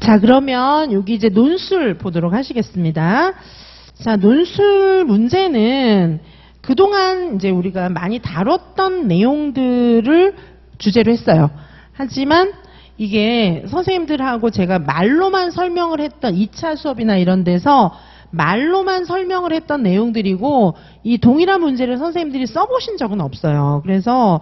자, 그러면 여기 이제 논술 보도록 하시겠습니다. 자, 논술 문제는 그동안 이제 우리가 많이 다뤘던 내용들을 주제로 했어요. 하지만 이게 선생님들하고 제가 말로만 설명을 했던 2차 수업이나 이런 데서 말로만 설명을 했던 내용들이고 이 동일한 문제를 선생님들이 써보신 적은 없어요. 그래서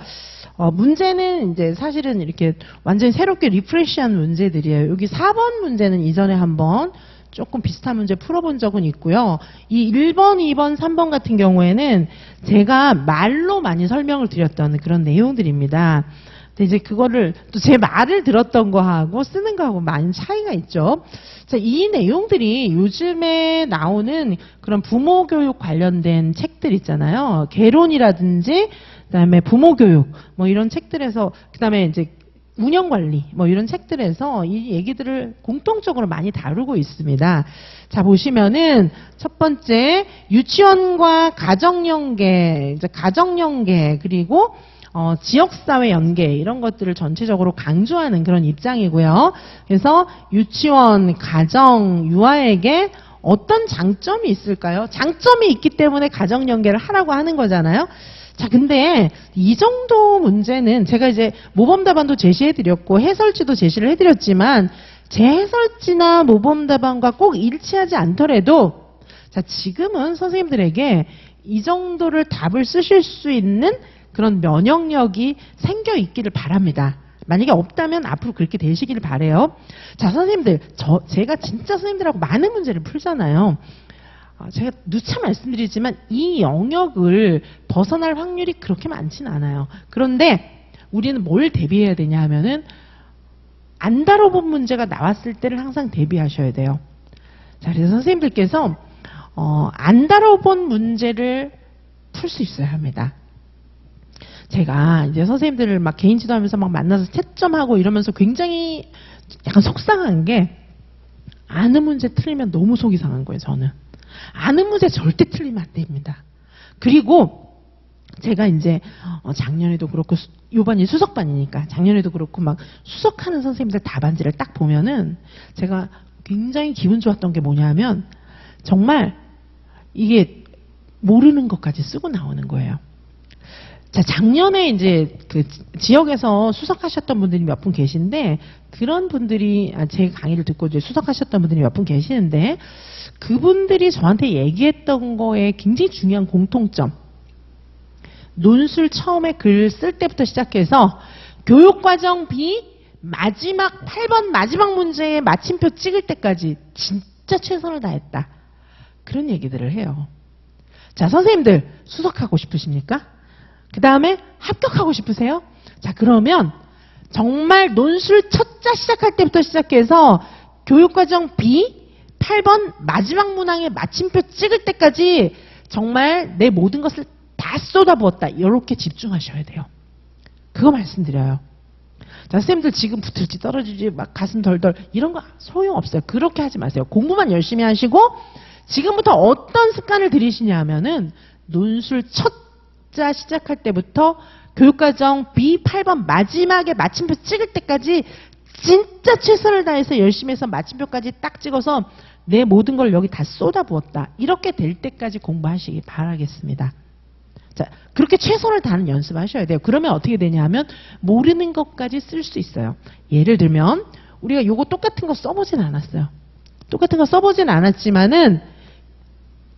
문제는 이제 사실은 이렇게 완전히 새롭게 리프레시한 문제들이에요. 여기 4번 문제는 이전에 한번 조금 비슷한 문제 풀어본 적은 있고요. 이 1번, 2번, 3번 같은 경우에는 제가 말로 많이 설명을 드렸던 그런 내용들입니다. 근데 이제 그거를 또 제 말을 들었던 거하고 쓰는 거하고 많은 차이가 있죠. 자, 이 내용들이 요즘에 나오는 그런 부모 교육 관련된 책들 있잖아요. 개론이라든지 그다음에 부모 교육 뭐 이런 책들에서 그다음에 이제 운영 관리 뭐 이런 책들에서 이 얘기들을 공통적으로 많이 다루고 있습니다. 자, 보시면은 첫 번째 유치원과 가정연계, 그리고 지역사회 연계 이런 것들을 전체적으로 강조하는 그런 입장이고요. 그래서 유치원, 가정, 유아에게 어떤 장점이 있을까요? 장점이 있기 때문에 가정연계를 하라고 하는 거잖아요. 자, 근데 이 정도 문제는 제가 이제 모범답안도 제시해드렸고 해설지도 제시를 해드렸지만 제 해설지나 모범답안과 꼭 일치하지 않더라도 자, 지금은 선생님들에게 이 정도를 답을 쓰실 수 있는 그런 면역력이 생겨 있기를 바랍니다. 만약에 없다면 앞으로 그렇게 되시기를 바라요. 자, 선생님들, 제가 진짜 선생님들하고 많은 문제를 풀잖아요. 제가 누차 말씀드리지만 이 영역을 벗어날 확률이 그렇게 많지는 않아요. 그런데 우리는 뭘 대비해야 되냐 하면은 안 다뤄본 문제가 나왔을 때를 항상 대비하셔야 돼요. 자, 그래서 선생님들께서 안 다뤄본 문제를 풀 수 있어야 합니다. 제가 이제 선생님들을 막 개인 지도하면서 막 만나서 채점하고 이러면서 굉장히 약간 속상한 게 아는 문제 틀리면 너무 속이 상한 거예요, 저는. 아는 문제 절대 틀리면 안 됩니다. 그리고 제가 이제 작년에도 그렇고 요번이 수석반이니까 작년에도 그렇고 막 수석하는 선생님들 답안지를 딱 보면은 제가 굉장히 기분 좋았던 게 뭐냐면 정말 이게 모르는 것까지 쓰고 나오는 거예요. 자, 작년에 이제 그 지역에서 수석하셨던 분들이 몇 분 계신데 그런 분들이 제 강의를 듣고 이제 수석하셨던 분들이 몇 분 계시는데 그분들이 저한테 얘기했던 거에 굉장히 중요한 공통점. 논술 처음에 글 쓸 때부터 시작해서 교육과정 B 마지막 8번 마지막 문제에 마침표 찍을 때까지 진짜 최선을 다했다. 그런 얘기들을 해요. 자, 선생님들 수석하고 싶으십니까? 그 다음에 합격하고 싶으세요? 자, 그러면 정말 논술 첫자 시작할 때부터 시작해서 교육과정 B 8번 마지막 문항에 마침표 찍을 때까지 정말 내 모든 것을 다 쏟아부었다. 이렇게 집중하셔야 돼요. 그거 말씀드려요. 자, 선생님들 지금 붙을지 떨어질지 막 가슴 덜덜 이런 거 소용없어요. 그렇게 하지 마세요. 공부만 열심히 하시고 지금부터 어떤 습관을 들이시냐 하면은 논술 첫자 시작할 때부터 교육과정 B 8번 마지막에 마침표 찍을 때까지 진짜 최선을 다해서 열심히 해서 마침표까지 딱 찍어서 내 모든 걸 여기 다 쏟아부었다. 이렇게 될 때까지 공부하시기 바라겠습니다. 자, 그렇게 최선을 다하는 연습하셔야 돼요. 그러면 어떻게 되냐 하면 모르는 것까지 쓸 수 있어요. 예를 들면 우리가 요거 똑같은 거 써보진 않았어요. 똑같은 거 써보진 않았지만은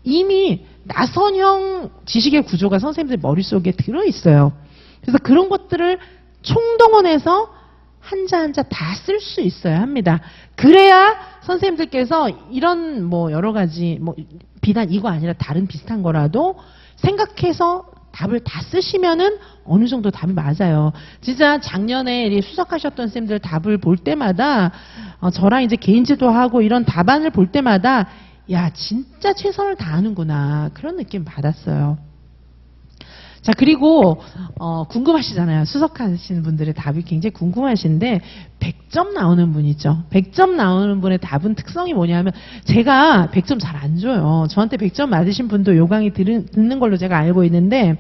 이미 나선형 지식의 구조가 선생님들 머릿속에 들어있어요. 그래서 그런 것들을 총동원해서 한자 한자 다 쓸 수 있어야 합니다. 그래야 선생님들께서 이런 뭐 여러 가지 뭐 비단 이거 아니라 다른 비슷한 거라도 생각해서 답을 다 쓰시면은 어느 정도 답이 맞아요. 진짜 작년에 수석하셨던 쌤들 답을 볼 때마다 저랑 이제 개인 지도하고 이런 답안을 볼 때마다 야, 진짜 최선을 다하는구나. 그런 느낌 받았어요. 자, 그리고 궁금하시잖아요. 수석하시는 분들의 답이 굉장히 궁금하신데 100점 나오는 분 있죠. 100점 나오는 분의 답은 특성이 뭐냐면 제가 100점 잘 안 줘요. 저한테 100점 맞으신 분도 요 강의 듣는 걸로 제가 알고 있는데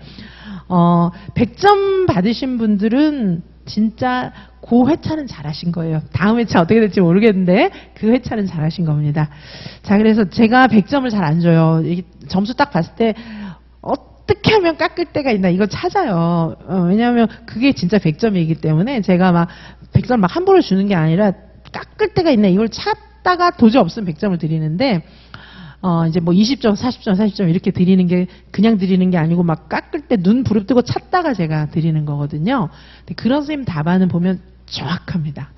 100점 받으신 분들은 진짜 그 회차는 잘하신 거예요. 다음 회차 어떻게 될지 모르겠는데 그 회차는 잘하신 겁니다. 자, 그래서 제가 100점을 잘 안 줘요. 이게 점수 딱 봤을 때 어떻게 하면 깎을 때가 있나 이거 찾아요. 왜냐하면 그게 진짜 100점이기 때문에 제가 막 100점 막 한 번에 주는 게 아니라 깎을 때가 있나 이걸 찾다가 도저히 없으면 100점을 드리는데 이제 뭐 20점, 40점, 40점 이렇게 드리는 게 그냥 드리는 게 아니고 막 깎을 때 눈 부릅뜨고 찾다가 제가 드리는 거거든요. 근데 그런 선생님 답안은 보면 정확합니다.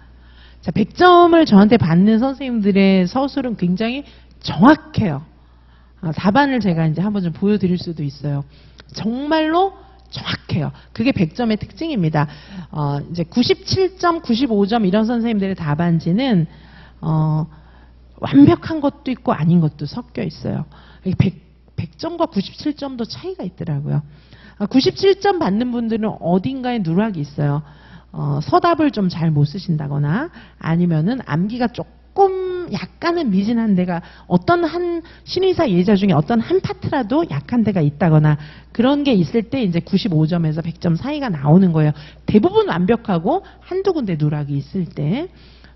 자, 100점을 저한테 받는 선생님들의 서술은 굉장히 정확해요. 답안을 제가 이제 한번 좀 보여드릴 수도 있어요. 정말로 정확해요. 그게 100점의 특징입니다. 이제 97점, 95점 이런 선생님들의 답안지는 완벽한 것도 있고 아닌 것도 섞여 있어요. 100점과 97점도 차이가 있더라고요. 97점 받는 분들은 어딘가에 누락이 있어요. 서답을 좀 잘 못 쓰신다거나 아니면은 암기가 조금 약간은 미진한 데가 어떤 한 신의사 예자 중에 어떤 한 파트라도 약한 데가 있다거나 그런 게 있을 때 이제 95점에서 100점 사이가 나오는 거예요. 대부분 완벽하고 한두 군데 누락이 있을 때.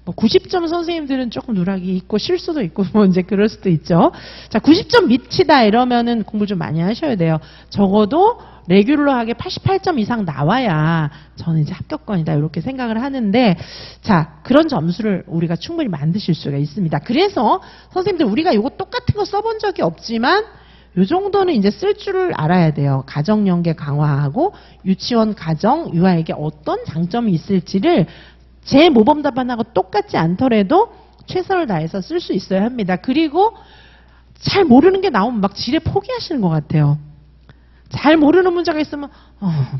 90점 선생님들은 조금 누락이 있고 실수도 있고 뭐 이제 그럴 수도 있죠. 자, 90점 밑이다 이러면은 공부 좀 많이 하셔야 돼요. 적어도 레귤러하게 88점 이상 나와야 저는 이제 합격권이다 이렇게 생각을 하는데 자, 그런 점수를 우리가 충분히 만드실 수가 있습니다. 그래서 선생님들 우리가 이거 똑같은 거 써본 적이 없지만 요 정도는 이제 쓸 줄을 알아야 돼요. 가정 연계 강화하고 유치원 가정 유아에게 어떤 장점이 있을지를 제 모범 답안하고 똑같지 않더라도 최선을 다해서 쓸 수 있어야 합니다. 그리고 잘 모르는 게 나오면 막 지레 포기하시는 것 같아요. 잘 모르는 문제가 있으면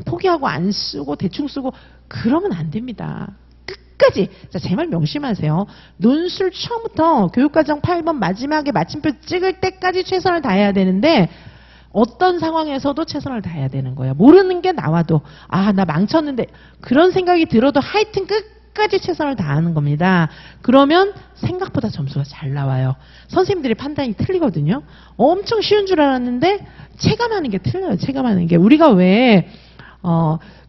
포기하고 안 쓰고 대충 쓰고 그러면 안 됩니다. 끝까지. 자, 제 말 명심하세요. 논술 처음부터 교육과정 8번 마지막에 마침표 찍을 때까지 최선을 다해야 되는데 어떤 상황에서도 최선을 다해야 되는 거예요. 모르는 게 나와도 나 망쳤는데 그런 생각이 들어도 하여튼 끝까지 최선을 다하는 겁니다. 그러면 생각보다 점수가 잘 나와요. 선생님들이 판단이 틀리거든요. 엄청 쉬운 줄 알았는데 체감하는 게 틀려요. 체감하는 게. 우리가 왜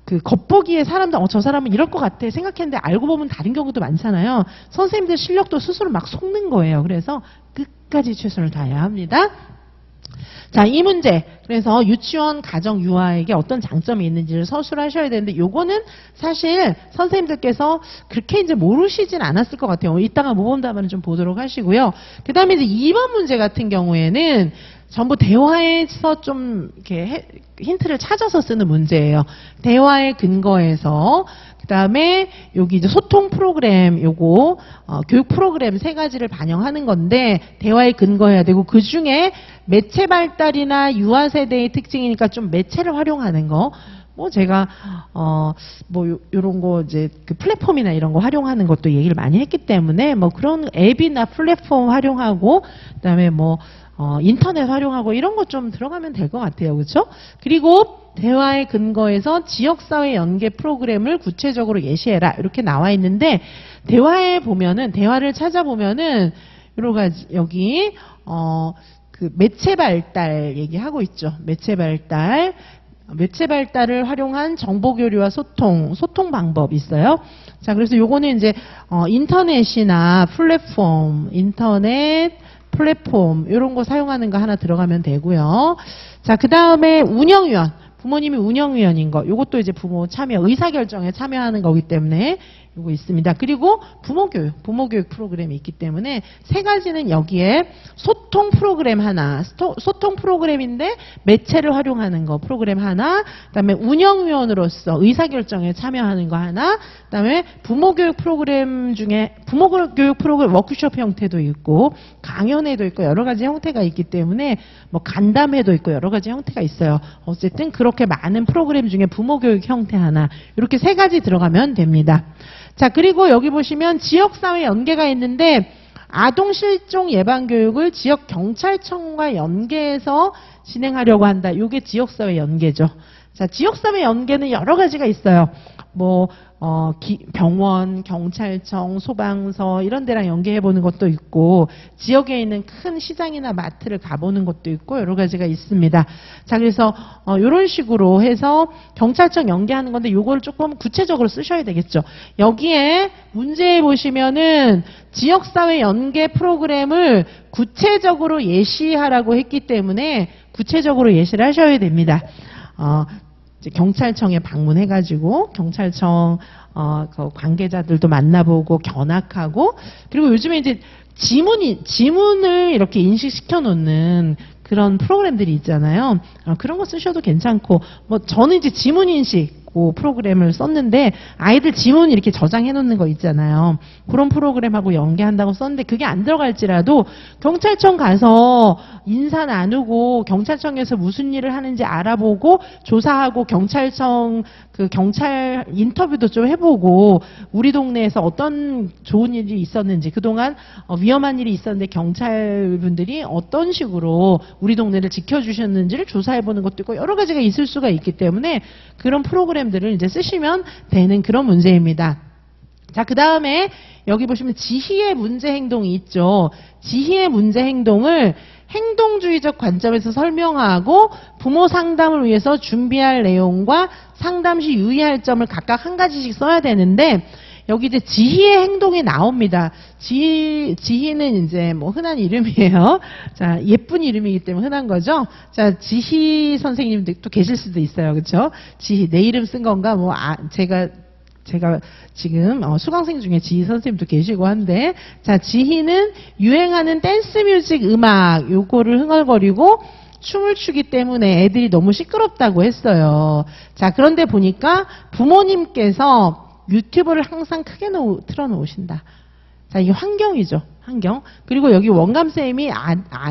그 겉보기에 사람들 저 사람은 이럴 것 같아 생각했는데 알고 보면 다른 경우도 많잖아요. 선생님들 실력도 스스로 막 속는 거예요. 그래서 끝까지 최선을 다해야 합니다. 자, 이 문제. 그래서 유치원, 가정, 유아에게 어떤 장점이 있는지를 서술하셔야 되는데 요거는 사실 선생님들께서 그렇게 이제 모르시진 않았을 것 같아요. 이따가 모범 답안을 좀 보도록 하시고요. 그 다음에 이제 2번 문제 같은 경우에는 전부 대화에서 좀 이렇게 힌트를 찾아서 쓰는 문제예요. 대화의 근거에서 그 다음에 여기 이제 소통 프로그램 요거 교육 프로그램 3가지를 반영하는 건데 대화에 근거해야 되고 그 중에 매체 발달이나 유아 세대의 특징이니까 좀 매체를 활용하는 거. 뭐 제가 요런 거 이제 그 플랫폼이나 이런 거 활용하는 것도 얘기를 많이 했기 때문에 뭐 그런 앱이나 플랫폼 활용하고 그다음에 뭐 인터넷 활용하고 이런 거 좀 들어가면 될 것 같아요. 그렇죠? 그리고 대화의 근거에서 지역사회 연계 프로그램을 구체적으로 예시해라. 이렇게 나와 있는데 대화를 찾아보면은 여러 가지 여기 그 매체 발달 얘기하고 있죠. 매체 발달을 활용한 정보 교류와 소통 방법이 있어요. 자, 그래서 요거는 이제 인터넷이나 인터넷 플랫폼 이런 거 사용하는 거 하나 들어가면 되고요. 자, 그 다음에 운영위원, 부모님이 운영위원인 거, 요것도 이제 부모 참여, 의사결정에 참여하는 거기 때문에 요거 있습니다. 그리고 부모교육 프로그램이 있기 때문에 3가지는 여기에 소통 프로그램 하나, 소통 프로그램인데 매체를 활용하는 거 프로그램 하나, 그다음에 운영위원으로서 의사결정에 참여하는 거 하나, 그다음에 부모교육 프로그램 중에 부모교육 프로그램 워크숍 형태도 있고 강연회도 있고 여러 가지 형태가 있기 때문에 뭐 간담회도 있고 여러 가지 형태가 있어요. 어쨌든 그렇게 많은 프로그램 중에 부모교육 형태 하나 이렇게 3가지 들어가면 됩니다. 자, 그리고 여기 보시면 지역사회 연계가 있는데 아동실종 예방교육을 지역경찰청과 연계해서 진행하려고 한다. 이게 지역사회 연계죠. 자, 지역사회 연계는 여러 가지가 있어요. 병원, 경찰청, 소방서 이런 데랑 연계해보는 것도 있고 지역에 있는 큰 시장이나 마트를 가보는 것도 있고 여러 가지가 있습니다. 자, 그래서 이런 식으로 해서 경찰청 연계하는 건데 요거를 조금 구체적으로 쓰셔야 되겠죠. 여기에 문제에 보시면은 지역사회 연계 프로그램을 구체적으로 예시하라고 했기 때문에 구체적으로 예시를 하셔야 됩니다. 이제 경찰청에 방문해가지고 경찰청 그 관계자들도 만나보고 견학하고 그리고 요즘에 이제 지문을 이렇게 인식시켜 놓는 그런 프로그램들이 있잖아요. 그런 거 쓰셔도 괜찮고 저는 이제 지문 인식 그 프로그램을 썼는데 아이들 지문 이렇게 저장해 놓는 거 있잖아요. 그런 프로그램하고 연계한다고 썼는데 그게 안 들어갈지라도 경찰청 가서 인사 나누고 경찰청에서 무슨 일을 하는지 알아보고 조사하고 경찰청 그 경찰 인터뷰도 좀 해보고 우리 동네에서 어떤 좋은 일이 있었는지 그동안 위험한 일이 있었는데 경찰분들이 어떤 식으로 우리 동네를 지켜주셨는지를 조사해보는 것도 있고 여러 가지가 있을 수가 있기 때문에 그런 프로그램들을 이제 쓰시면 되는 그런 문제입니다. 자, 그 다음에 여기 보시면 지희의 문제 행동이 있죠. 지희의 문제 행동을 행동주의적 관점에서 설명하고 부모 상담을 위해서 준비할 내용과 상담 시 유의할 점을 각각 한 가지씩 써야 되는데 여기 이제 지희의 행동이 나옵니다. 지희는 이제 흔한 이름이에요. 자, 예쁜 이름이기 때문에 흔한 거죠. 자, 지희 선생님도 또 계실 수도 있어요. 그렇죠? 지희 내 이름 쓴 건가? 제가 지금 수강생 중에 지희 선생님도 계시고 한데 자, 지희는 유행하는 댄스 뮤직 음악 요거를 흥얼거리고 춤을 추기 때문에 애들이 너무 시끄럽다고 했어요. 자, 그런데 보니까 부모님께서 유튜브를 항상 크게 틀어놓으신다. 자, 이게 환경이죠. 환경. 그리고 여기 원감쌤이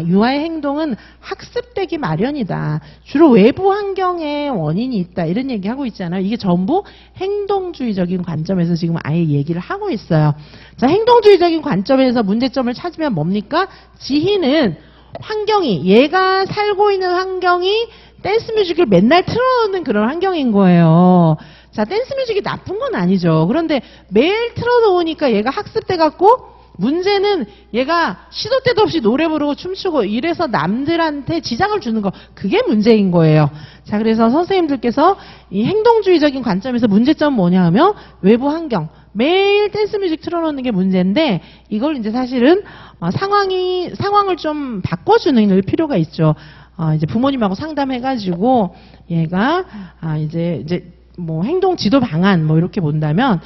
유아의 행동은 학습되기 마련이다. 주로 외부 환경에 원인이 있다. 이런 얘기하고 있잖아요. 이게 전부 행동주의적인 관점에서 지금 아예 얘기를 하고 있어요. 자, 행동주의적인 관점에서 문제점을 찾으면 뭡니까? 지희는 환경이 얘가 살고 있는 환경이 댄스 뮤직을 맨날 틀어놓는 그런 환경인 거예요. 자, 댄스 뮤직이 나쁜 건 아니죠. 그런데 매일 틀어놓으니까 얘가 학습돼갖고 문제는 얘가 시도 때도 없이 노래 부르고 춤추고 이래서 남들한테 지장을 주는 거 그게 문제인 거예요. 자, 그래서 선생님들께서 이 행동주의적인 관점에서 문제점은 뭐냐 하면 외부 환경 매일 댄스 뮤직 틀어놓는 게 문제인데 이걸 이제 사실은 상황을 좀 바꿔주는 필요가 있죠. 이제 부모님하고 상담해가지고 얘가 이제 행동 지도 방안 이렇게 본다면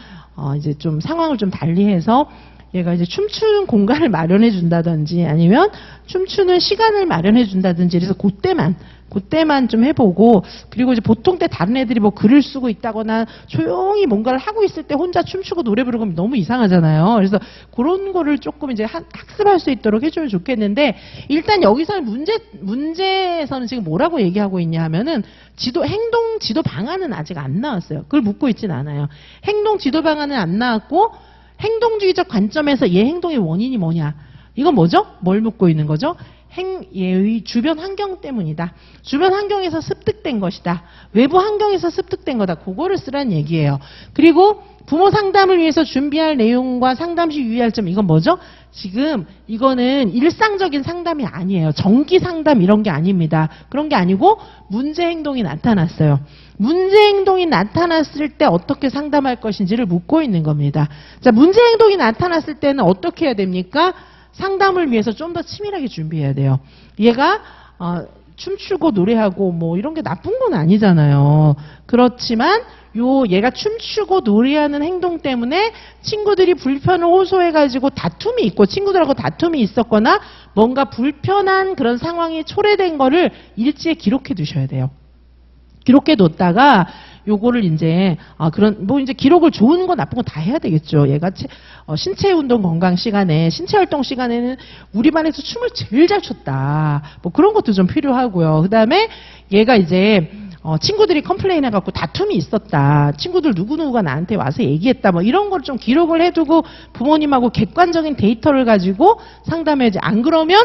이제 좀 상황을 좀 달리해서 얘가 이제 춤추는 공간을 마련해 준다든지 아니면 춤추는 시간을 마련해 준다든지 그래서 그때만 좀 해보고 그리고 이제 보통 때 다른 애들이 글을 쓰고 있다거나 조용히 뭔가를 하고 있을 때 혼자 춤추고 노래 부르고 너무 이상하잖아요. 그래서 그런 거를 조금 이제 학습할 수 있도록 해주면 좋겠는데 일단 여기서는 문제에서는 지금 뭐라고 얘기하고 있냐 하면은 행동 지도 방안은 아직 안 나왔어요. 그걸 묻고 있진 않아요. 행동 지도 방안은 안 나왔고 행동주의적 관점에서 얘 행동의 원인이 뭐냐? 이건 뭐죠? 뭘 묻고 있는 거죠? 얘의 주변 환경 때문이다. 주변 환경에서 습득된 것이다. 외부 환경에서 습득된 거다. 그거를 쓰라는 얘기예요. 그리고 부모 상담을 위해서 준비할 내용과 상담 시 유의할 점 이건 뭐죠? 지금 이거는 일상적인 상담이 아니에요. 정기 상담 이런 게 아닙니다. 그런 게 아니고 문제 행동이 나타났어요. 문제 행동이 나타났을 때 어떻게 상담할 것인지를 묻고 있는 겁니다. 자, 문제 행동이 나타났을 때는 어떻게 해야 됩니까? 상담을 위해서 좀 더 치밀하게 준비해야 돼요. 얘가 춤추고 노래하고 이런 게 나쁜 건 아니잖아요. 그렇지만 얘가 춤추고 노래하는 행동 때문에 친구들이 불편을 호소해가지고 다툼이 있고 친구들하고 다툼이 있었거나 뭔가 불편한 그런 상황이 초래된 거를 일지에 기록해 두셔야 돼요. 기록해 뒀다가 요거를 이제 이제 기록을 좋은 거 나쁜 거 다 해야 되겠죠. 얘가 신체 운동 건강 시간에 신체 활동 시간에는 우리 반에서 춤을 제일 잘 췄다. 그런 것도 좀 필요하고요. 그다음에 얘가 이제 친구들이 컴플레인 해갖고 다툼이 있었다. 친구들 누구누구가 나한테 와서 얘기했다. 이런 걸 좀 기록을 해두고 부모님하고 객관적인 데이터를 가지고 상담해야지. 안 그러면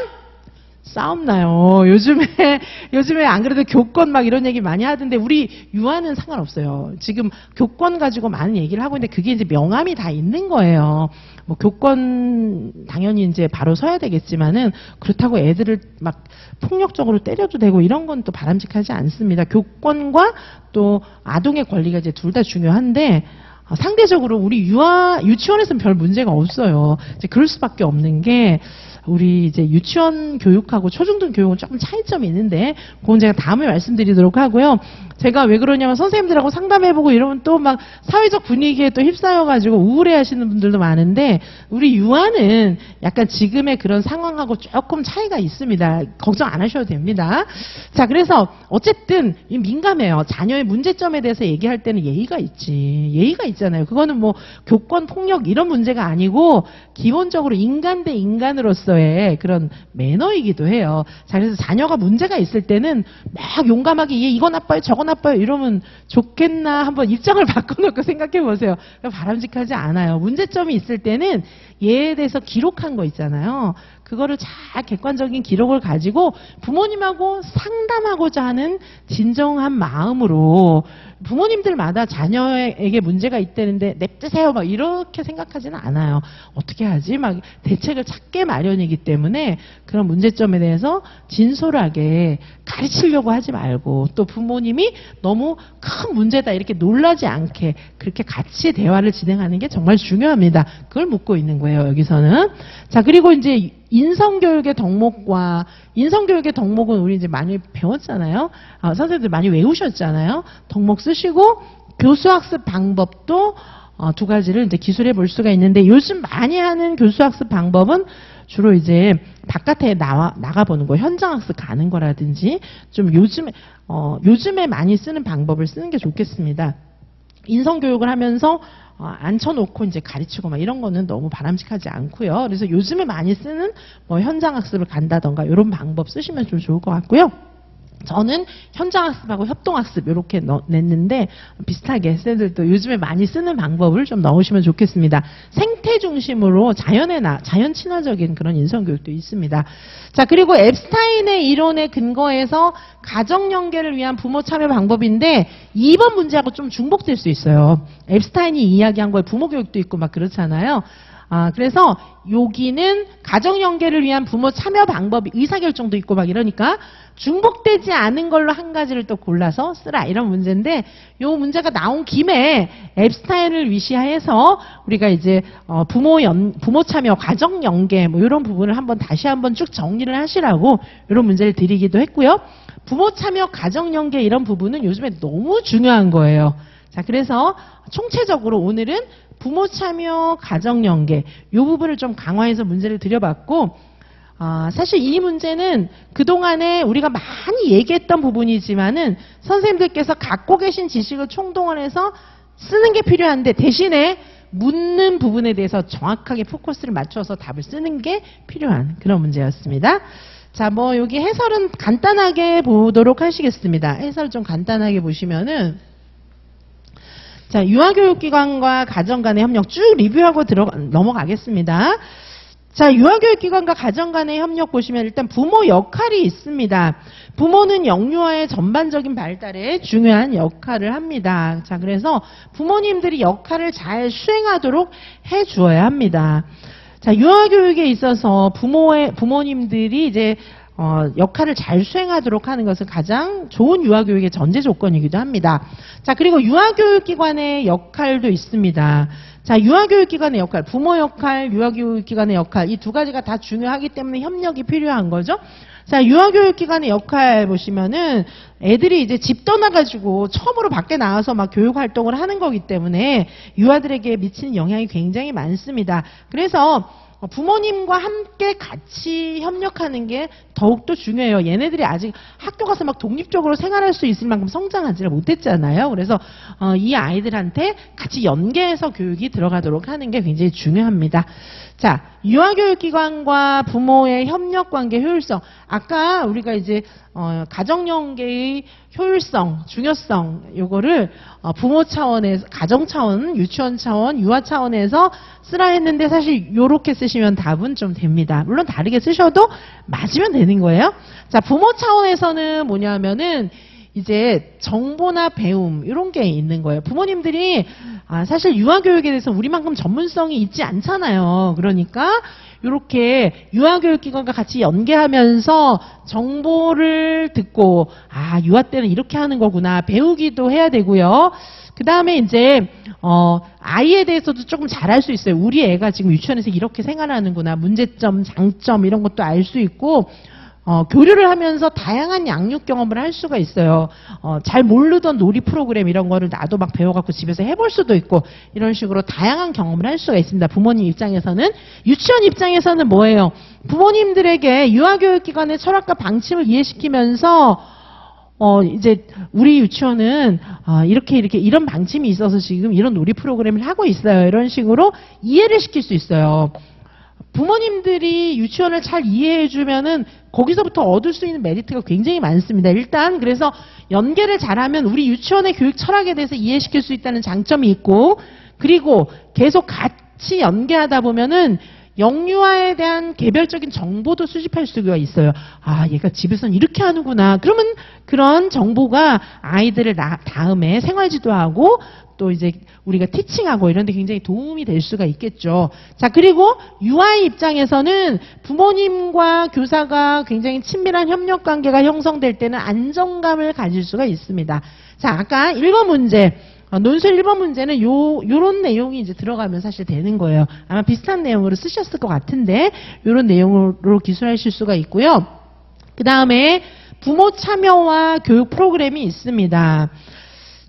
싸움 나요. 요즘에 안 그래도 교권 막 이런 얘기 많이 하던데 우리 유아는 상관없어요. 지금 교권 가지고 많은 얘기를 하고 있는데 그게 이제 명암이 다 있는 거예요. 뭐 교권 당연히 이제 바로 서야 되겠지만은 그렇다고 애들을 막 폭력적으로 때려도 되고 이런 건 또 바람직하지 않습니다. 교권과 또 아동의 권리가 이제 둘 다 중요한데 상대적으로 우리 유치원에서는 별 문제가 없어요. 이제 그럴 수밖에 없는 게 우리 이제 유치원 교육하고 초중등 교육은 조금 차이점이 있는데 그건 제가 다음에 말씀드리도록 하고요. 제가 왜 그러냐면 선생님들하고 상담해보고 이러면 또 막 사회적 분위기에 또 휩싸여가지고 우울해하시는 분들도 많은데 우리 유아는 약간 지금의 그런 상황하고 조금 차이가 있습니다. 걱정 안 하셔도 됩니다. 자, 그래서 어쨌든 민감해요. 자녀의 문제점에 대해서 얘기할 때는 예의가 있잖아요. 그거는 뭐 교권 폭력 이런 문제가 아니고 기본적으로 인간 대 인간으로서의 그런 매너이기도 해요. 자, 그래서 자녀가 문제가 있을 때는 막 용감하게 이거 나빠요 저거 나빠요 이러면 좋겠나 한번 입장을 바꿔놓고 생각해 보세요. 바람직하지 않아요. 문제점이 있을 때는 얘에 대해서 기록한 거 있잖아요. 그거를 잘 객관적인 기록을 가지고 부모님하고 상담하고자 하는 진정한 마음으로 부모님들마다 자녀에게 문제가 있다는데 냅두세요 막 이렇게 생각하지는 않아요. 어떻게 하지? 막 대책을 찾게 마련이기 때문에 그런 문제점에 대해서 진솔하게 가르치려고 하지 말고 또 부모님이 너무 큰 문제다 이렇게 놀라지 않게 그렇게 같이 대화를 진행하는 게 정말 중요합니다. 그걸 묻고 있는 거예요, 여기서는. 자, 그리고 이제 인성교육의 덕목과 인성교육의 덕목은 우리 이제 많이 배웠잖아요. 선생님들 많이 외우셨잖아요. 덕목 쓰시고 교수학습 방법도 두 가지를 이제 기술해 볼 수가 있는데 요즘 많이 하는 교수학습 방법은 주로 이제 바깥에 나가보는 거, 현장학습 가는 거라든지 좀 요즘에 많이 쓰는 방법을 쓰는 게 좋겠습니다. 인성교육을 하면서 앉혀놓고 이제 가르치고 막 이런 거는 너무 바람직하지 않고요. 그래서 요즘에 많이 쓰는 뭐 현장학습을 간다던가 이런 방법 쓰시면 좀 좋을 것 같고요. 저는 현장학습하고 협동학습 이렇게 냈는데 비슷하게 쌤들도 요즘에 많이 쓰는 방법을 좀 넣으시면 좋겠습니다. 생태 중심으로 자연 친화적인 그런 인성교육도 있습니다. 자, 그리고 앱스타인의 이론에 근거해서 가정 연계를 위한 부모 참여 방법인데 2번 문제하고 좀 중복될 수 있어요. 앱스타인이 이야기한 거에 부모 교육도 있고 막 그렇잖아요. 그래서 여기는 가정 연계를 위한 부모 참여 방법이 의사결정도 있고 막 이러니까 중복되지 않은 걸로 한 가지를 또 골라서 쓰라 이런 문제인데 요 문제가 나온 김에 앱스타인을 위시해서 우리가 이제 부모 참여 가정 연계 뭐 이런 부분을 다시 한번 쭉 정리를 하시라고 이런 문제를 드리기도 했고요. 부모 참여 가정 연계 이런 부분은 요즘에 너무 중요한 거예요. 자, 그래서 총체적으로 오늘은 부모 참여 가정 연계 이 부분을 좀 강화해서 문제를 드려봤고 사실 이 문제는 그동안에 우리가 많이 얘기했던 부분이지만은 선생님들께서 갖고 계신 지식을 총동원해서 쓰는 게 필요한데 대신에 묻는 부분에 대해서 정확하게 포커스를 맞춰서 답을 쓰는 게 필요한 그런 문제였습니다. 자, 뭐 여기 해설은 간단하게 보도록 하시겠습니다. 해설 좀 간단하게 보시면은 자, 유아교육기관과 가정 간의 협력 쭉 리뷰하고 넘어가겠습니다. 자, 유아교육기관과 가정 간의 협력 보시면 일단 부모 역할이 있습니다. 부모는 영유아의 전반적인 발달에 중요한 역할을 합니다. 자, 그래서 부모님들이 역할을 잘 수행하도록 해주어야 합니다. 자, 유아교육에 있어서 부모님들이 이제 역할을 잘 수행하도록 하는 것은 가장 좋은 유아교육의 전제 조건이기도 합니다. 자, 그리고 유아교육기관의 역할도 있습니다. 자, 유아교육기관의 역할, 부모 역할, 유아교육기관의 역할 이 두 가지가 다 중요하기 때문에 협력이 필요한 거죠. 자, 유아교육기관의 역할 보시면은 애들이 이제 집 떠나가지고 처음으로 밖에 나와서 막 교육활동을 하는 거기 때문에 유아들에게 미치는 영향이 굉장히 많습니다. 그래서 부모님과 함께 같이 협력하는 게 더욱더 중요해요. 얘네들이 아직 학교 가서 막 독립적으로 생활할 수 있을 만큼 성장하지를 못했잖아요. 그래서 이 아이들한테 같이 연계해서 교육이 들어가도록 하는 게 굉장히 중요합니다. 자, 유아교육기관과 부모의 협력관계 효율성. 아까 우리가 이제 가정연계의 효율성, 중요성, 요거를 부모 차원에서, 가정 차원, 유치원 차원, 유아 차원에서 쓰라 했는데 사실 요렇게 쓰시면 답은 좀 됩니다. 물론 다르게 쓰셔도 맞으면 되는 거예요. 자, 부모 차원에서는 뭐냐면은 이제 정보나 배움 이런 게 있는 거예요. 부모님들이 사실 유아교육에 대해서 우리만큼 전문성이 있지 않잖아요. 그러니까 이렇게 유아교육기관과 같이 연계하면서 정보를 듣고 유아 때는 이렇게 하는 거구나 배우기도 해야 되고요. 그 다음에 이제 아이에 대해서도 조금 잘할 수 있어요. 우리 애가 지금 유치원에서 이렇게 생활하는구나. 문제점, 장점 이런 것도 알 수 있고 교류를 하면서 다양한 양육 경험을 할 수가 있어요. 잘 모르던 놀이 프로그램 이런 거를 나도 막 배워갖고 집에서 해볼 수도 있고 이런 식으로 다양한 경험을 할 수가 있습니다. 부모님 입장에서는. 유치원 입장에서는 뭐예요? 부모님들에게 유아교육기관의 철학과 방침을 이해시키면서 이제 우리 유치원은 이렇게 이런 방침이 있어서 지금 이런 놀이 프로그램을 하고 있어요. 이런 식으로 이해를 시킬 수 있어요. 부모님들이 유치원을 잘 이해해주면은 거기서부터 얻을 수 있는 메리트가 굉장히 많습니다. 일단 그래서 연계를 잘하면 우리 유치원의 교육 철학에 대해서 이해시킬 수 있다는 장점이 있고, 그리고 계속 같이 연계하다 보면은 영유아에 대한 개별적인 정보도 수집할 수가 있어요. 얘가 집에서는 이렇게 하는구나. 그러면 그런 정보가 아이들을 다음에 생활지도하고 또 이제 우리가 티칭하고 이런 데 굉장히 도움이 될 수가 있겠죠. 자, 그리고 유아의 입장에서는 부모님과 교사가 굉장히 친밀한 협력 관계가 형성될 때는 안정감을 가질 수가 있습니다. 자, 아까 1번 문제, 논술 1번 문제는 요런 내용이 이제 들어가면 사실 되는 거예요. 아마 비슷한 내용으로 쓰셨을 것 같은데 요런 내용으로 기술하실 수가 있고요. 그 다음에 부모 참여와 교육 프로그램이 있습니다.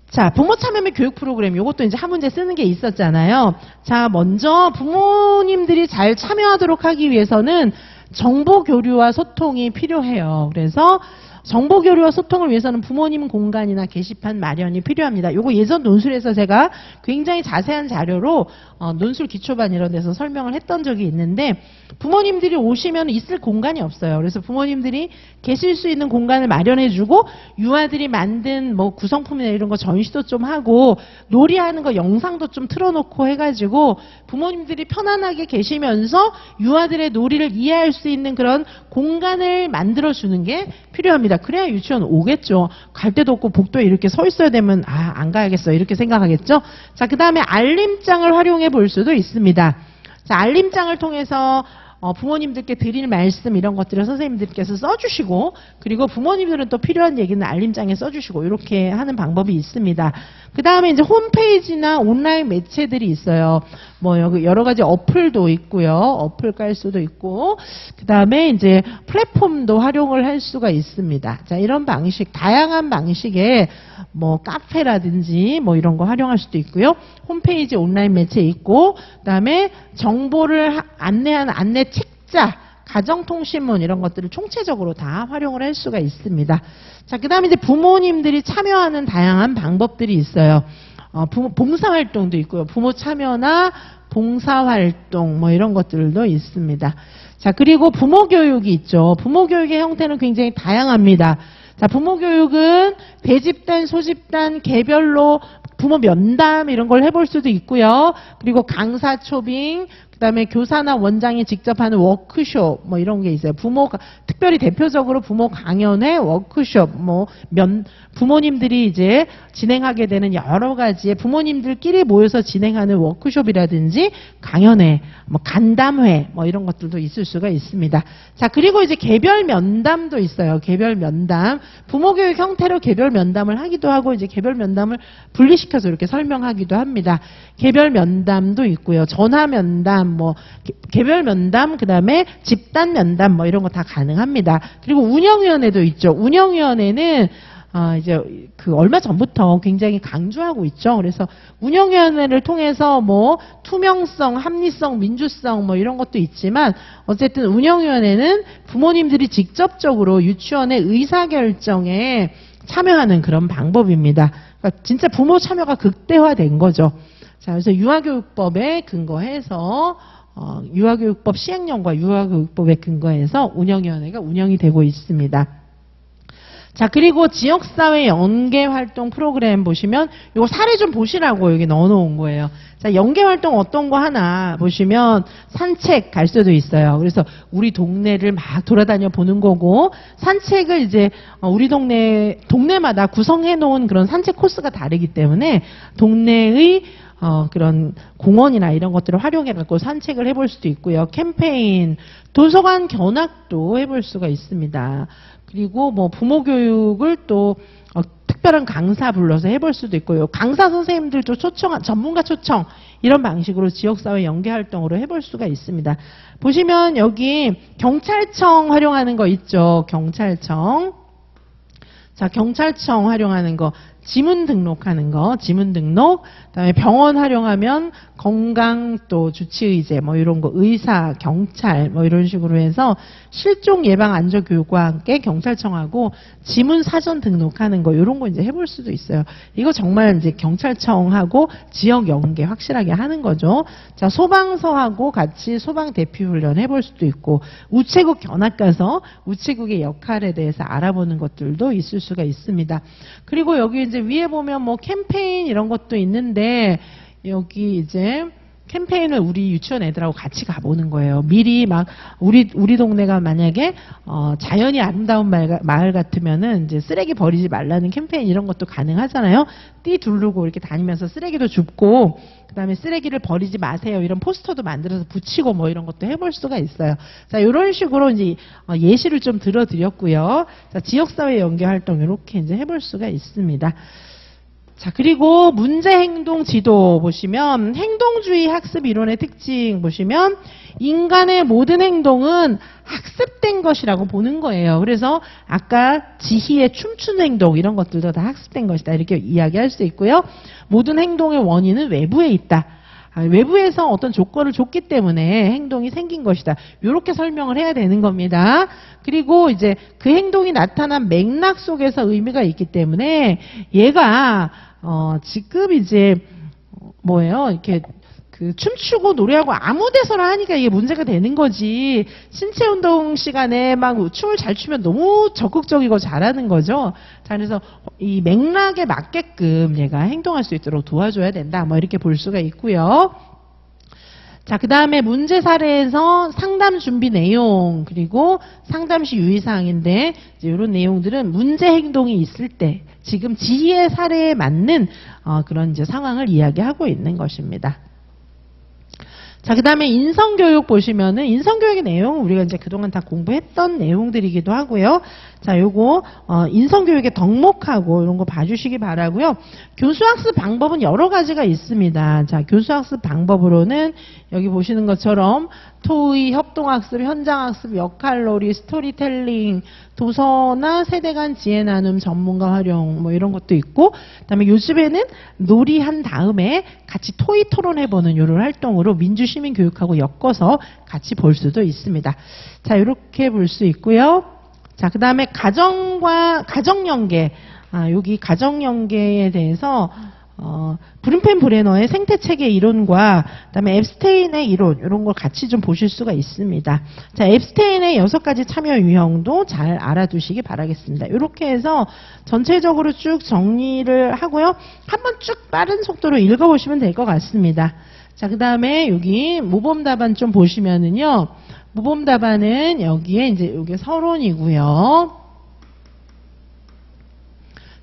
자, 부모 참여의 교육 프로그램, 요것도 이제 한 문제 쓰는 게 있었잖아요. 자, 먼저 부모님들이 잘 참여하도록 하기 위해서는 정보 교류와 소통이 필요해요. 그래서 정보 교류와 소통을 위해서는 부모님 공간이나 게시판 마련이 필요합니다. 요거 예전 논술에서 제가 굉장히 자세한 자료로 논술 기초반 이런 데서 설명을 했던 적이 있는데, 부모님들이 오시면 있을 공간이 없어요. 그래서 부모님들이 계실 수 있는 공간을 마련해주고 유아들이 만든 뭐 구성품이나 이런 거 전시도 좀 하고 놀이하는 거 영상도 좀 틀어놓고 해가지고 부모님들이 편안하게 계시면서 유아들의 놀이를 이해할 수 있는 그런 공간을 만들어주는 게 필요합니다. 그래야 유치원 오겠죠. 갈 데도 없고 복도에 이렇게 서 있어야 되면 안 가야겠어 이렇게 생각하겠죠. 자, 그 다음에 알림장을 활용해 볼 수도 있습니다. 자, 알림장을 통해서 부모님들께 드릴 말씀 이런 것들을 선생님들께서 써주시고, 그리고 부모님들은 또 필요한 얘기는 알림장에 써주시고 이렇게 하는 방법이 있습니다. 그 다음에 이제 홈페이지나 온라인 매체들이 있어요. 뭐 여러 가지 어플도 있고요. 어플 깔 수도 있고, 그 다음에 이제 플랫폼도 활용을 할 수가 있습니다. 자, 이런 방식, 다양한 방식의 뭐 카페라든지 뭐 이런 거 활용할 수도 있고요. 홈페이지 온라인 매체 있고, 그 다음에 정보를 안내하는 안내 책자, 가정통신문 이런 것들을 총체적으로 다 활용을 할 수가 있습니다. 자, 그 다음에 이제 부모님들이 참여하는 다양한 방법들이 있어요. 봉사활동도 있고요. 부모 참여나 봉사활동 뭐 이런 것들도 있습니다. 자, 그리고 부모교육이 있죠. 부모교육의 형태는 굉장히 다양합니다. 자, 부모교육은 대집단, 소집단, 개별로 부모 면담 이런 걸 해볼 수도 있고요. 그리고 강사 초빙, 그다음에 교사나 원장이 직접 하는 워크숍 뭐 이런 게 있어요. 특별히 대표적으로 부모 강연회, 워크숍, 부모님들이 이제 진행하게 되는 여러 가지의 부모님들끼리 모여서 진행하는 워크숍이라든지 강연회, 간담회 뭐 이런 것들도 있을 수가 있습니다. 자, 그리고 이제 개별 면담도 있어요. 개별 면담, 부모교육 형태로 개별 면담을 하기도 하고 이제 개별 면담을 분리시켜서 이렇게 설명하기도 합니다. 개별 면담도 있고요. 전화 면담, 개별 면담, 그 다음에 집단 면담 뭐 이런 거 다 가능합니다. 그리고 운영위원회도 있죠. 운영위원회는 이제 얼마 전부터 굉장히 강조하고 있죠. 그래서 운영위원회를 통해서 투명성, 합리성, 민주성 이런 것도 있지만 어쨌든 운영위원회는 부모님들이 직접적으로 유치원의 의사결정에 참여하는 그런 방법입니다. 그러니까 진짜 부모 참여가 극대화된 거죠. 자, 그래서 유아교육법에 근거해서 유아교육법 시행령과 유아교육법에 근거해서 운영위원회가 운영이 되고 있습니다. 자, 그리고 지역사회 연계활동 프로그램 보시면 요거 사례 좀 보시라고 여기 넣어놓은 거예요. 자, 연계활동 어떤 거 하나 보시면 산책 갈 수도 있어요. 그래서 우리 동네를 막 돌아다녀 보는 거고, 산책을 이제 우리 동네마다 구성해 놓은 그런 산책 코스가 다르기 때문에 동네의 그런 공원이나 이런 것들을 활용해 갖고 산책을 해볼 수도 있고요. 캠페인, 도서관 견학도 해볼 수가 있습니다. 그리고 뭐 부모 교육을 또 특별한 강사 불러서 해볼 수도 있고요. 강사 선생님들도 전문가 초청 이런 방식으로 지역사회 연계활동으로 해볼 수가 있습니다. 보시면 여기 경찰청 활용하는 거 있죠. 경찰청. 자, 경찰청 활용하는 거, 지문 등록하는 거, 지문 등록, 그다음에 병원 활용하면 건강 또 주치의제 뭐 이런 거, 의사, 경찰 뭐 이런 식으로 해서 실종 예방 안전 교육과 함께 경찰청하고 지문 사전 등록하는 거 이런 거 이제 해볼 수도 있어요. 이거 정말 이제 경찰청하고 지역 연계 확실하게 하는 거죠. 자, 소방서하고 같이 소방 대피 훈련 해볼 수도 있고, 우체국 견학 가서 우체국의 역할에 대해서 알아보는 것들도 있을 수가 있습니다. 그리고 여기 이제 위에 보면 뭐 캠페인 이런 것도 있는데, 여기 이제 캠페인을 우리 유치원 애들하고 같이 가보는 거예요. 미리 막 우리 동네가 만약에 자연이 아름다운 마을 같으면은 이제 쓰레기 버리지 말라는 캠페인 이런 것도 가능하잖아요. 띠 두르고 이렇게 다니면서 쓰레기도 줍고, 그다음에 쓰레기를 버리지 마세요 이런 포스터도 만들어서 붙이고 뭐 이런 것도 해볼 수가 있어요. 자, 이런 식으로 이제 예시를 좀 들어드렸고요. 자, 지역사회 연계 활동 이렇게 이제 해볼 수가 있습니다. 자, 그리고 문제행동 지도 보시면 행동주의 학습 이론의 특징 보시면 인간의 모든 행동은 학습된 것이라고 보는 거예요. 그래서 아까 지희의 춤추는 행동 이런 것들도 다 학습된 것이다 이렇게 이야기할 수 있고요. 모든 행동의 원인은 외부에 있다. 외부에서 어떤 조건을 줬기 때문에 행동이 생긴 것이다. 이렇게 설명을 해야 되는 겁니다. 그리고 이제 그 행동이 나타난 맥락 속에서 의미가 있기 때문에 얘가 지금 이제 뭐예요? 이렇게 그 춤추고 노래하고 아무 데서나 하니까 이게 문제가 되는 거지. 신체 운동 시간에 막 춤을 잘 추면 너무 적극적이고 잘하는 거죠. 자, 그래서 이 맥락에 맞게끔 얘가 행동할 수 있도록 도와줘야 된다. 뭐 이렇게 볼 수가 있고요. 자, 그 다음에 문제 사례에서 상담 준비 내용, 그리고 상담 시 유의사항인데, 이제 이런 내용들은 문제 행동이 있을 때, 지금 지희의 사례에 맞는 그런 이제 상황을 이야기하고 있는 것입니다. 자, 그 다음에 인성교육 보시면은 인성교육의 내용은 우리가 이제 그동안 다 공부했던 내용들이기도 하고요. 자, 요거 인성교육의 덕목하고 이런 거 봐주시기 바라고요. 교수학습 방법은 여러 가지가 있습니다. 자, 교수학습 방법으로는 여기 보시는 것처럼 토의, 협동학습, 현장학습, 역할놀이, 스토리텔링, 도서나 세대 간 지혜 나눔, 전문가 활용 뭐 이런 것도 있고, 그다음에 요즘에는 놀이한 다음에 같이 토의 토론해보는 이런 활동으로 민주시민 교육하고 엮어서 같이 볼 수도 있습니다. 자, 이렇게 볼 수 있고요. 자, 그 다음에 가정연계, 여기 가정연계에 대해서 브룬펜 브레너의 생태체계 이론과 그다음에 앱스테인의 이론 이런 걸 같이 좀 보실 수가 있습니다. 자, 앱스테인의 6가지 참여 유형도 잘 알아두시기 바라겠습니다. 이렇게 해서 전체적으로 쭉 정리를 하고요. 한번 쭉 빠른 속도로 읽어보시면 될 것 같습니다. 자, 그 다음에 여기 모범 답안 좀 보시면은요. 모범 답안은 여기에 이제 여기 서론이고요.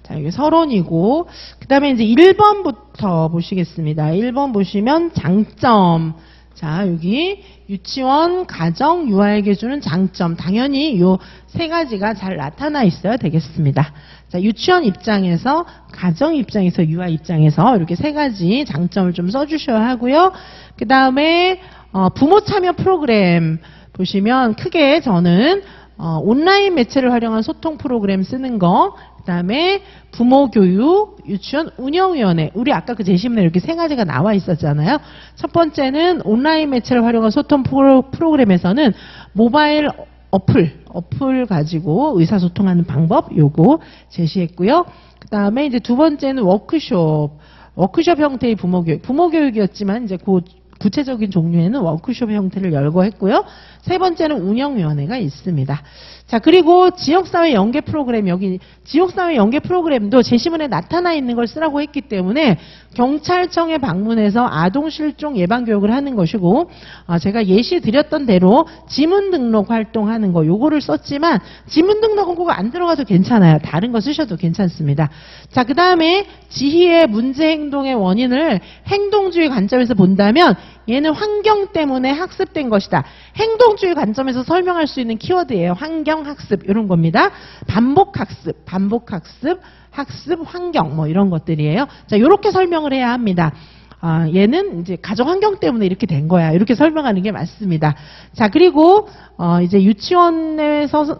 자, 여기 서론이고, 그 다음에 이제 1번부터 보시겠습니다. 1번 보시면 장점. 자, 여기 유치원, 가정, 유아에게 주는 장점. 당연히 요 3가지가 잘 나타나 있어야 되겠습니다. 자, 유치원 입장에서, 가정 입장에서, 유아 입장에서 이렇게 3가지 장점을 좀 써주셔야 하고요. 그 다음에 부모 참여 프로그램 보시면 크게 저는 온라인 매체를 활용한 소통 프로그램 쓰는 거, 그 다음에 부모 교육, 유치원 운영위원회. 우리 아까 그 제시문에 이렇게 3가지가 나와 있었잖아요. 첫 번째는 온라인 매체를 활용한 소통 프로그램에서는 모바일 어플 가지고 의사소통하는 방법 요거 제시했고요. 그 다음에 이제 2번째는 워크숍 형태의 부모교육이었지만 이제 그 구체적인 종류에는 워크숍 형태를 열거 했고요. 세 번째는 운영위원회가 있습니다. 자, 그리고 지역사회 연계 프로그램, 여기 지역사회 연계 프로그램도 제시문에 나타나 있는 걸 쓰라고 했기 때문에 경찰청에 방문해서 아동실종 예방교육을 하는 것이고, 제가 예시 드렸던 대로 지문 등록 활동하는 거 요거를 썼지만 지문 등록은 그거 안 들어가도 괜찮아요. 다른 거 쓰셔도 괜찮습니다. 자, 그 다음에 지희의 문제 행동의 원인을 행동주의 관점에서 본다면 얘는 환경 때문에 학습된 것이다. 행동주의 관점에서 설명할 수 있는 키워드예요. 환경학습 이런 겁니다. 반복학습, 학습, 환경 뭐 이런 것들이에요. 자, 이렇게 설명을 해야 합니다. 얘는 이제 가정 환경 때문에 이렇게 된 거야. 이렇게 설명하는 게 맞습니다. 자, 그리고 이제 유치원에서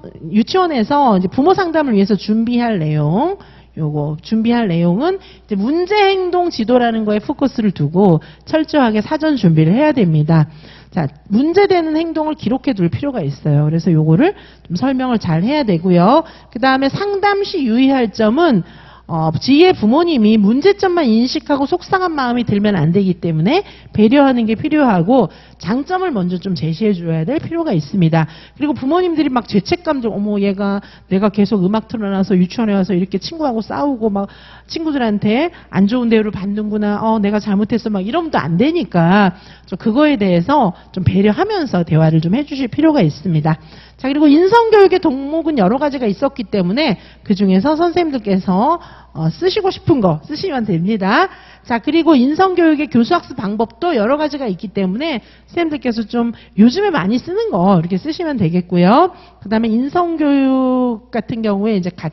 이제 부모 상담을 위해서 준비할 내용. 요거 준비할 내용은 이제 문제 행동 지도라는 거에 포커스를 두고 철저하게 사전 준비를 해야 됩니다. 자, 문제되는 행동을 기록해 둘 필요가 있어요. 그래서 요거를 좀 설명을 잘 해야 되고요. 그 다음에 상담 시 유의할 점은 지희의 부모님이 문제점만 인식하고 속상한 마음이 들면 안 되기 때문에 배려하는 게 필요하고 장점을 먼저 좀 제시해 줘야 될 필요가 있습니다. 그리고 부모님들이 막 죄책감 좀 어머 얘가 내가 계속 음악 틀어놔서 유치원에 와서 이렇게 친구하고 싸우고 막 친구들한테 안 좋은 대우를 받는구나. 내가 잘못했어 막 이러면 또 안 되니까 좀 그거에 대해서 좀 배려하면서 대화를 좀 해주실 필요가 있습니다. 자, 그리고 인성교육의 동목은 여러 가지가 있었기 때문에 그 중에서 선생님들께서 쓰시고 싶은 거 쓰시면 됩니다. 자, 그리고 인성교육의 교수학습 방법도 여러 가지가 있기 때문에 선생님들께서 좀 요즘에 많이 쓰는 거 이렇게 쓰시면 되겠고요. 그 다음에 인성교육 같은 경우에 이제 다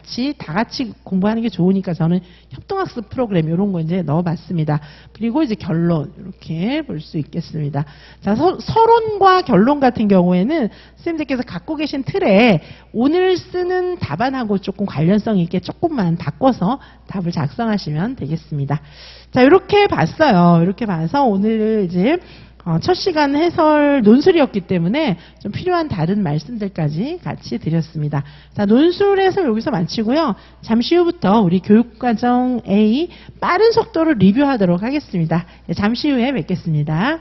같이 공부하는 게 좋으니까 저는 협동학습 프로그램 이런 거 이제 넣어봤습니다. 그리고 이제 결론 이렇게 볼 수 있겠습니다. 자, 서론과 결론 같은 경우에는 선생님들께서 갖고 계신 틀에 오늘 쓰는 답안하고 조금 관련성 있게 조금만 바꿔서 답을 작성하시면 되겠습니다. 자, 이렇게 봤어요. 이렇게 봐서 오늘 이제 첫 시간 해설 논술이었기 때문에 좀 필요한 다른 말씀들까지 같이 드렸습니다. 자, 논술 해설 여기서 마치고요. 잠시 후부터 우리 교육과정 A 빠른 속도를 리뷰하도록 하겠습니다. 잠시 후에 뵙겠습니다.